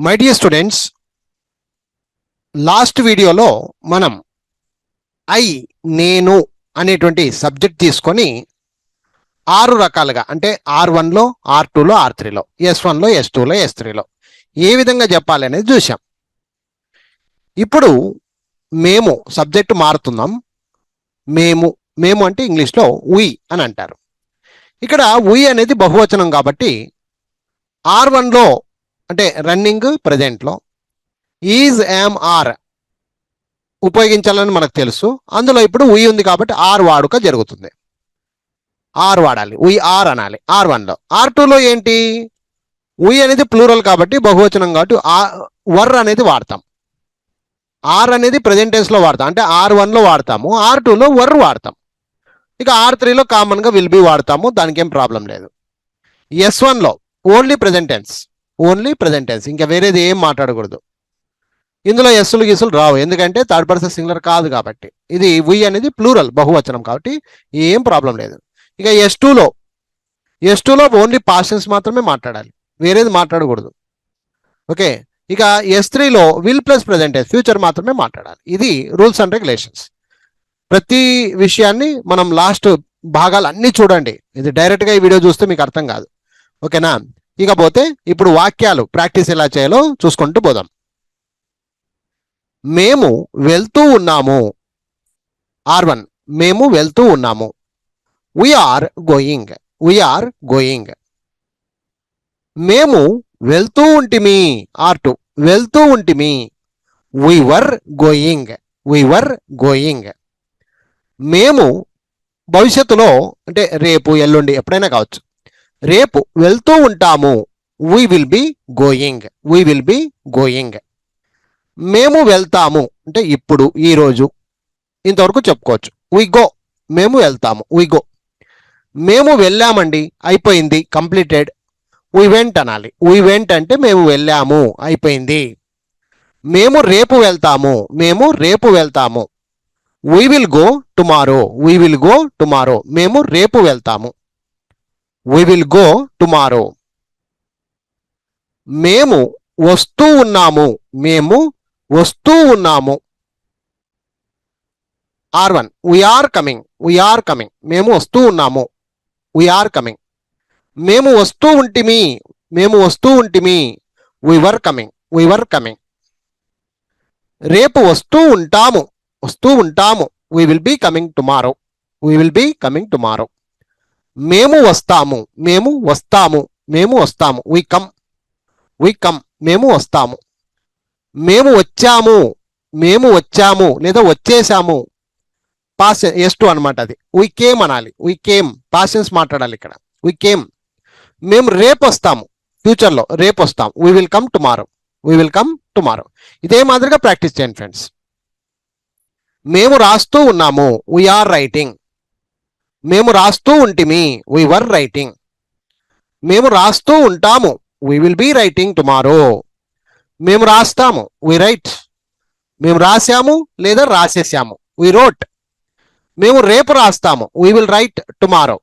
My dear students, last వీడియోలో మనం నేను అనేటువంటి సబ్జెక్ట్ తీసుకొని 6 రకాలుగా అంటే R1లో, R2లో, R3లో, S1లో, S2లో, S3లో ఏ విధంగా చెప్పాలి అనేది చూసాం. ఇప్పుడు మేము సబ్జెక్టు మారుతున్నాం. మేము అంటే ఇంగ్లీష్లో వి అని అంటారు. ఇక్కడ వి అనేది బహువచనం కాబట్టి R1లో అంటే రన్నింగ్ ప్రజెంట్లో ఈజ్ యామ్ ఆర్ ఉపయోగించాలని మనకు తెలుసు. అందులో ఇప్పుడు వి ఉంది కాబట్టి ఆర్ వాడుక జరుగుతుంది. ఆర్ వాడాలి, వి ఆర్ అనాలి R1లో. R2లో ఏంటి, వి అనేది ప్లూరల్ కాబట్టి బహువచనం కాబట్టి వర్ అనేది వాడతాం. ఆర్ అనేది ప్రెజెంట్ టెన్స్లో వాడతాం, అంటే R1లో వాడతాము, R2లో వర్ వాడతాం. ఇక R3లో కామన్గా విల్ బి వాడతాము, దానికి ఏం ప్రాబ్లం లేదు. S1లో ఓన్లీ ప్రెజెంట్ టెన్స్, ఇంకా వేరేది ఏం మాట్లాడకూడదు. ఇందులో ఎస్సులు గీసులు రావు, ఎందుకంటే థర్డ్ పర్సన్ సింగులర్ కాదు కాబట్టి. ఇది వి అనేది ప్లూరల్ బహువచనం కాబట్టి ఏం ప్రాబ్లం లేదు. ఇక ఎస్ టూలో ఓన్లీ పాస్ట్ టెన్స్ మాత్రమే మాట్లాడాలి, వేరేది మాట్లాడకూడదు. ఓకే. ఇక S3లో will plus present tense future మాత్రమే మాట్లాడాలి. ఇది రూల్స్ అండ్ రెగ్యులేషన్స్. ప్రతి విషయాన్ని మనం లాస్ట్ భాగాలు అన్నీ చూడండి, ఇది డైరెక్ట్గా ఈ వీడియో చూస్తే మీకు అర్థం కాదు. ఓకేనా. ఇకపోతే ఇప్పుడు వాక్యాలు ప్రాక్టీస్ ఎలా చేయాలో చూసుకుంటూ పోదాం. మేము వెళ్తూ ఉన్నాము. R1 మేము వెళ్తూ ఉన్నాము. We're going. మేము వెళ్తూ ఉంటిమి. R2 వెళ్తూ ఉంటిమి. We were going. మేము భవిష్యత్తులో అంటే రేపు ఎల్లుండి ఎప్పుడైనా కావచ్చు, రేపు వెళ్తూ ఉంటాము. We will be going. మేము వెళ్తాము అంటే ఇప్పుడు ఈరోజు ఇంతవరకు చెప్పుకోవచ్చు. వి గో, మేము వెళ్తాము, వి గో. మేము వెళ్ళామండి, అయిపోయింది, కంప్లీటెడ్. వి వెంట్ అనాలి. వి వెంట్ అంటే మేము వెళ్ళాము, అయిపోయింది. మేము రేపు వెళ్తాము. We will go tomorrow. మేము రేపు వెళ్తాము. We will go tomorrow. మేము వస్తూ ఉన్నాము. R1 we are coming. మేము వస్తూ ఉన్నాము, వీఆర్ కమింగ్. మేము వస్తూ ఉంటిమి. We were coming. రేపు వస్తూ ఉంటాము. We will be coming tomorrow. మేము వస్తాము. We come. మేము వస్తాము. మేము వచ్చాము లేదా వచ్చేసాము, పాస్ట్ S2 అనమాట. అది వీ కేమ్ అనాలి. వీ కేమ్ పాస్ట్ టెన్స్ మాట్లాడాలి ఇక్కడ. We came. మేము రేపు వస్తాము, ఫ్యూచర్లో రేపు వస్తాం. We will come tomorrow. ఇదే మాదిరిగా ప్రాక్టీస్ చేయండి ఫ్రెండ్స్. మేము రాస్తూ ఉన్నాము. We are writing. మేము రాస్తూ ఉంటిమి. We were writing. మేము రాస్తూ ఉంటాము. We will be writing tomorrow. మేము రాస్తాము. We write. మేము రాసాము లేదా రాసేసాము. We wrote. మేము రేపు రాస్తాము. We will write tomorrow.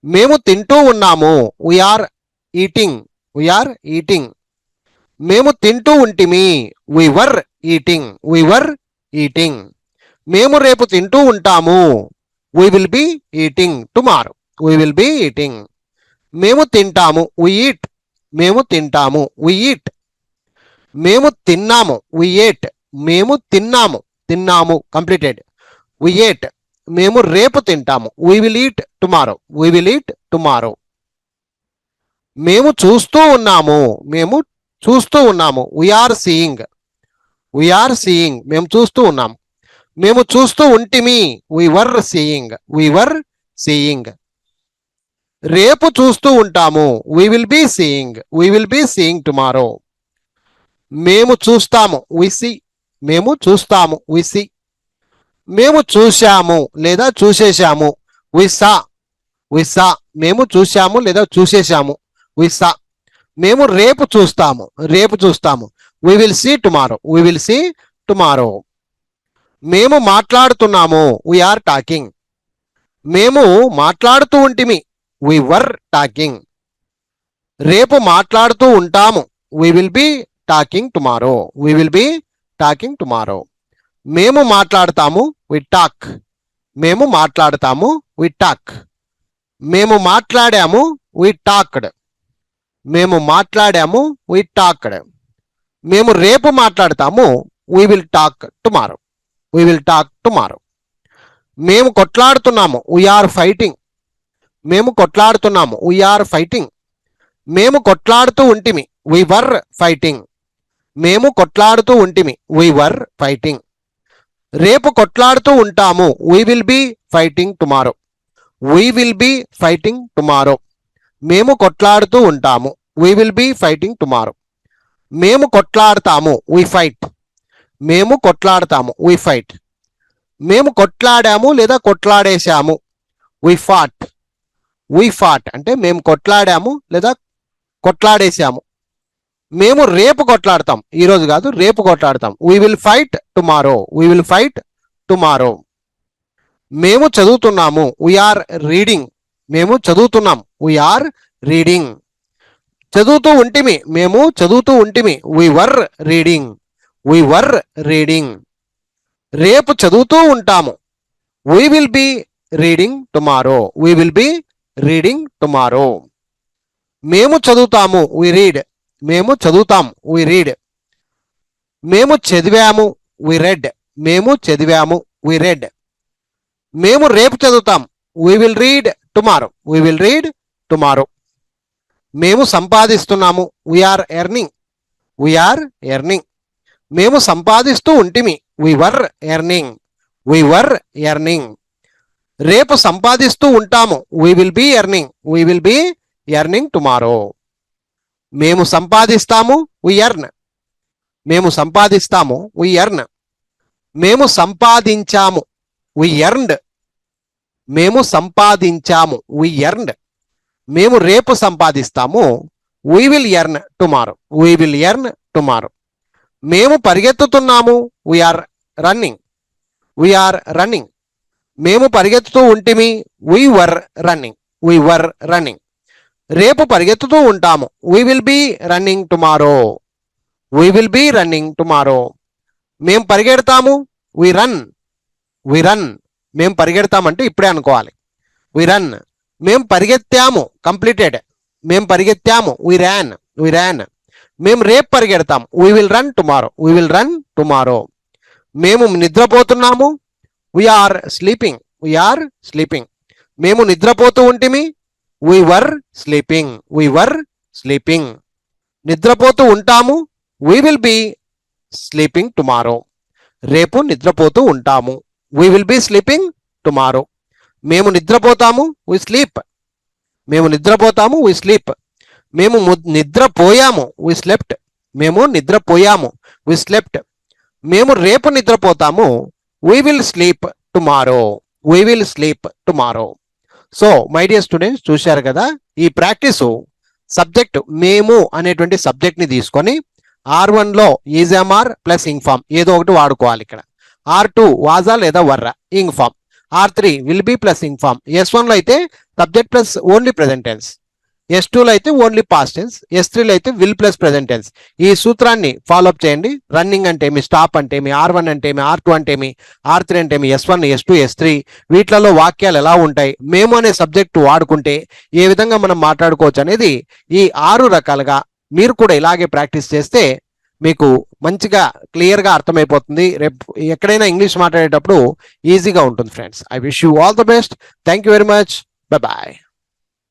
మేము తింటూ ఉన్నాము. We are eating. మేము తింటూ ఉంటిమి. We were eating. మేము రేపు తింటూ ఉంటాము. We will be eating tomorrow. మేము తింటాము. We eat. We eat. మేము తిన్నాము. We ate. తిన్నాము కంప్లీటెడ్. We ate. మేము రేపు తింటాము. We will eat tomorrow. మేము చూస్తూ ఉన్నాము. We're seeing. మేము చూస్తూ ఉన్నాము. మేము చూస్తూ ఉంటిమి. We were seeing. రేపు చూస్తూ ఉంటాము. We will be seeing tomorrow. మేము చూస్తాము. We see. మేము చూశాము లేదా చూసేశాము. వి సా. మేము చూశాము లేదా చూసేశాము. వి సా. మేము రేపు చూస్తాము. We will see tomorrow. మేము మాట్లాడుతున్నాము. We're talking. మేము మాట్లాడుతూ ఉంటిమి. We were talking. రేపు మాట్లాడుతూ ఉంటాము. we will be talking tomorrow. we will be talking tomorrow. మేము మాట్లాడతాము. we talk. మేము మాట్లాడతాము. we talk. మేము మాట్లాడాము. we talked. మేము మాట్లాడాము. we talked. మేము రేపు మాట్లాడతాము. we will talk tomorrow. we will talk tomorrow. మేము కొట్లాడుతున్నాము. we are fighting. మేము కొట్లాడుతున్నాము. we are fighting. మేము కొట్లాడుతూ ఉంటిమి. we were fighting. మేము కొట్లాడుతూ ఉంటిమి. we were fighting. రేపు కొట్లాడుతూ ఉంటాము. we will be fighting tomorrow. we will be fighting tomorrow. మేము కొట్లాడుతూ ఉంటాము. we will be fighting tomorrow. మేము కొట్లాడతాము. we fight. మేము కొట్లాడతాము. we fight. మేము కొట్లాడాము లేదా కొట్లాడేశాము. we fought. we fought అంటే మేము కొట్లాడాము లేదా కొట్లాడేశాము. మేము రేపు కొట్లాడతాం. ఈరోజు కాదు, రేపు కొట్లాడతాం. we will fight tomorrow. we will fight tomorrow. మేము చదువుతున్నాము. we are reading. మేము చదువుతున్నాం. we are reading. చదువుతూ ఉంటిమి. మేము చదువుతూ ఉంటిమి. we were reading. we were reading. రేపు చదువుతూ ఉంటాము. we will be reading tomorrow. we will be reading tomorrow. మేము చదువుతాము. we read. మేము చదువుతాం. we read. మేము చదివాము. we read. మేము చదివాము. we read. మేము రేపు చదువుతాం. we will read tomorrow. we will read tomorrow. మేము సంపాదిస్తున్నాము. we are earning. we are earning. మేము సంపాదిస్తూ ఉంటిమి. we were earning. we were earning. రేపు సంపాదిస్తూ ఉంటాము. we will be earning. we will be earning tomorrow. మేము సంపాదిస్తాము. we earn. మేము సంపాదిస్తాము. we earn. మేము సంపాదించాము. we earned. మేము సంపాదించాము. we earned. మేము రేపు సంపాదిస్తాము. we will earn tomorrow. we will earn tomorrow. మేము పరిగెత్తుతున్నాము. we are running. we are running. మేము పరిగెత్తుతూ ఉంటిమి. we were running. we were running. రేపు పరిగెత్తుతూ ఉంటాము. we will be running tomorrow. we will be running tomorrow. మేము పరిగెడతాము. we run. we run. మేము పరిగెడతామంటే ఇప్పుడే అనుకోవాలి. we run. మేము పరిగెత్తాము. కంప్లీటెడ్. మేము పరిగెత్తాము. we ran. we ran. మేము రేపు పరిగెడతాం. we will run tomorrow. we will run tomorrow. మేము నిద్రపోతున్నాము. we are sleeping. we are sleeping. మేము నిద్రపోతూ ఉంటిమి. we were sleeping. we were sleeping. నిద్రపోతూ ఉంటాము. we will be sleeping tomorrow. రేపు నిద్రపోతూ ఉంటాము. we will be sleeping tomorrow. మేము నిద్రపోతాము. we sleep. మేము నిద్రపోతాము. we sleep. మేము నిద్రపోయాము. we slept. మేము నిద్రపోయాము. we slept. మేము రేపు నిద్రపోతాము. we will sleep tomorrow. we will sleep tomorrow. So my dear students, చూశారు కదా, ఈ ప్రాక్టీసు సబ్జెక్ట్ మేము అనేటువంటి సబ్జెక్ట్ని తీసుకొని R1లో is am are plus ing form ఏదో ఒకటి వాడుకోవాలి. ఇక్కడ R2 వాజా లేదా were ing form, R3 will be plus ing form, S1లో అయితే subject plus only present tense, S2లో అయితే ఓన్లీ పాస్ట్ టెన్స్, S3లో అయితే విల్ ప్లస్ ప్రెజెంట్ టెన్స్. ఈ సూత్రాన్ని ఫాలో అప్ చేయండి. రన్నింగ్ అంటే ఏమి, స్టాప్ అంటే ఏమి, R1 అంటే ఏమి, R2 అంటే ఏమి, R3 అంటే ఏమి, S1 S2 S3 వీటిలలో వాక్యాలు ఎలా ఉంటాయి, మేము అనే సబ్జెక్టు వాడుకుంటే ఏ విధంగా మనం మాట్లాడుకోవచ్చు అనేది ఈ 6 రకాలుగా మీరు కూడా ఇలాగే ప్రాక్టీస్ చేస్తే మీకు మంచిగా క్లియర్గా అర్థమైపోతుంది. రేపు ఎక్కడైనా ఇంగ్లీష్ మాట్లాడేటప్పుడు ఈజీగా ఉంటుంది friends. I wish you all the best. Thank you very much. Bye.